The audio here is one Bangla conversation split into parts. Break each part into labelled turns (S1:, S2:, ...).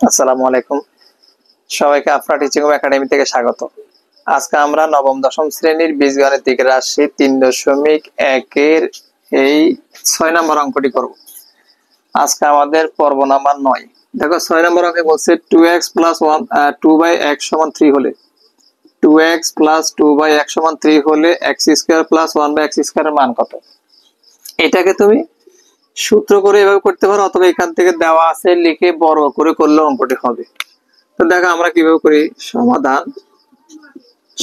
S1: আসসালামু আলাইকুম, সবাইকে আফরা টিচিং একাডেমি থেকে স্বাগত। আজকে আমরা নবম দশম শ্রেণীর বীজগণিতিক রাশি 3.1 এর এই 6 নম্বর অঙ্কটি করব। আজকে আমাদের পর্ব নাম্বার 9। দেখো 6 নম্বর অঙ্কে বলছে 2x + 1 2/x = 3 হলে 2x + 2/x = 3 হলে x² + 1/x² এর মান কত? এটাকে তুমি সূত্র করে এভাবে করতে পারো, অথবা এখান থেকে দেওয়া আছে লিখে বড় করে করলে অঙ্কটি হবে। তো দেখো আমরা কিভাবে করি।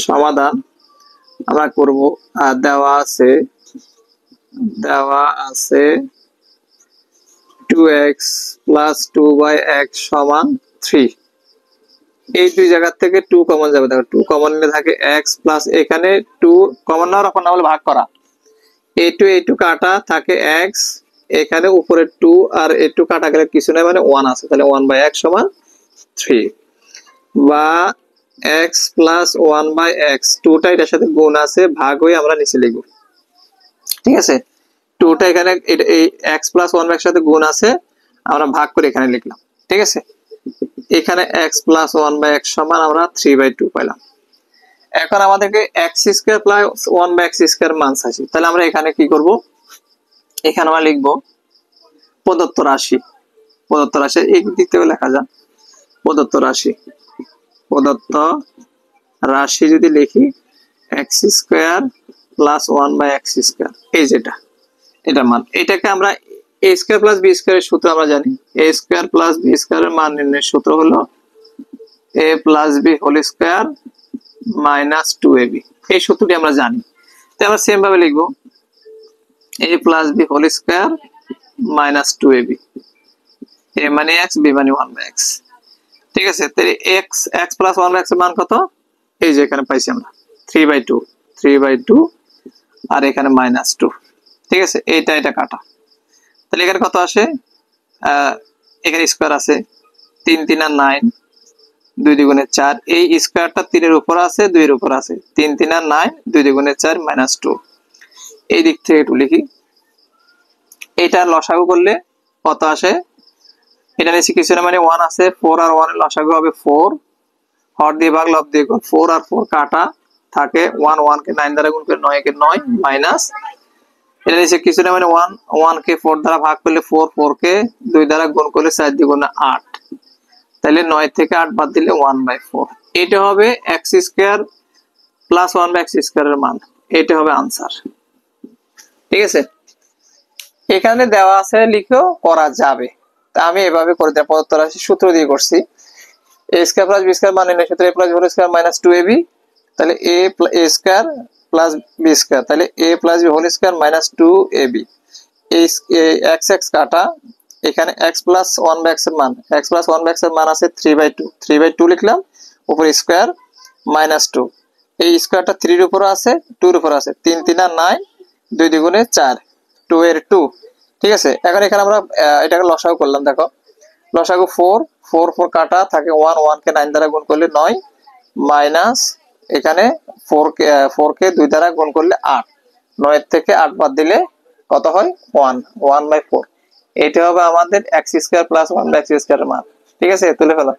S1: সমাধান আমরা করব। দেওয়া আছে 2x + 2/x = 3। এই দুই জায়গা থেকে 2 কমন যাবে। দেখো 2 কমন নিলে থাকে x প্লাস এখানে 2 কমন নেওয়ার পর না হলে ভাগ করা, a2 কাটা থাকে x, এখানে উপরে 2 আর a2 কাটা গেলে কিছু নাই, মানে 1 আছে, তাহলে 1/x = 3 বা x + 1/x 2টা এটার সাথে গুণ আছে, ভাগ হয়ে আমরা নিচে লিখব। ঠিক আছে, 2টা এখানে এই x + 1/x সাথে গুণ আছে, আমরা ভাগ করে এখানে লিখলাম। ঠিক আছে, এখানে x + 1/x সমান আমরা 3/2 পেলাম। এখন আমাদেরকে x² + 1/x² মান চাইছে, তাহলে আমরা এখানে কি করব, এখানে আমরা লিখব প্রদত্ত রাশি এই দিক থেকে লেখা যায় প্রদত্ত রাশি যদি লিখি x² + 1/x², এই যেটা এটা মান, এটাকে আমরা a² + b² এর সূত্র আমরা জানি। a² + b² এর মান নির্ণয়ের সূত্র হলো a + b² - 2ab। এই সূত্রটি আমরা জানি, তাই আমরা সেম ভাবে লিখব a + b² - 2ab। a মানে x, b মানে 1/x। ঠিক আছে, তাহলে x + 1/x এর মান কত? এই যে এখানে পাইছি আমরা 3/2 আর এখানে -2। ঠিক আছে, এটা কাটা, তাহলে এখানে কত আসে? এখানে স্কয়ার আছে, 3 3 আর 9, 2 2 4। এই স্কয়ারটা 3 এর উপর আছে, 2 এর উপর আছে, 3 3 আর 9, 2 2 4 -2। এই দিক থেকে একটু লিখি, এটা লসাগু করলে কত আসে? এটা নিচে কিছু না, মানে 1 আছে, 4 আর 1 এর লসাগু হবে 4, হর দিয়ে ভাগ, লব দিয়ে গুণ, 4 আর 4 কাটা থাকে 1, 1 কে 9 দ্বারা গুণ করে 9 কে 9 মাইনাস, এটা নিচে কিছু না, মানে 1 কে 4 দ্বারা ভাগ করলে 4, 4 কে 2 দ্বারা গুণ করলে 4 দিয়ে গুণ 8, তাহলে 9 থেকে 8 বাদ দিলে 1/4। এটা হবে x² + 1/x² এর মান, এটা হবে आंसर। ঠিক আছে, এখানে দেওয়া আছে লিখেও করা যাবে, তা আমি এভাবে করে দেব। প্রদত্ত রাশি সূত্র দিয়ে করছি, a² + b² মান নির্ণয় সূত্র a + b² - 2ab, তাহলে a² + b², তাহলে a + b² - 2ab। এই x কাটা, এখানে x + 1/x এর মান, x + 1/x এর মান আছে 3/2 লিখলাম, উপরে স্কয়ার -2, এই স্কয়ারটা 3 এর উপর আছে, 2 এর উপর আছে, 3 3 আর 9, 2 2 4, 2 এর 2। ঠিক আছে, এখন এখানে আমরা এটাকে লসাগু করলাম। দেখো লসাগু 4, 4 4 কাটা থাকে 1, 1 কে 9 দ্বারা গুণ করলে 9 মাইনাস, এখানে 4 কে 2 দ্বারা গুণ করলে 8, 9 থেকে 8 বাদ দিলে কত হয়? 1/4। এটা হবে আমাদের x² + 1/x² এর মান। ঠিক আছে, তুলে ফেলো।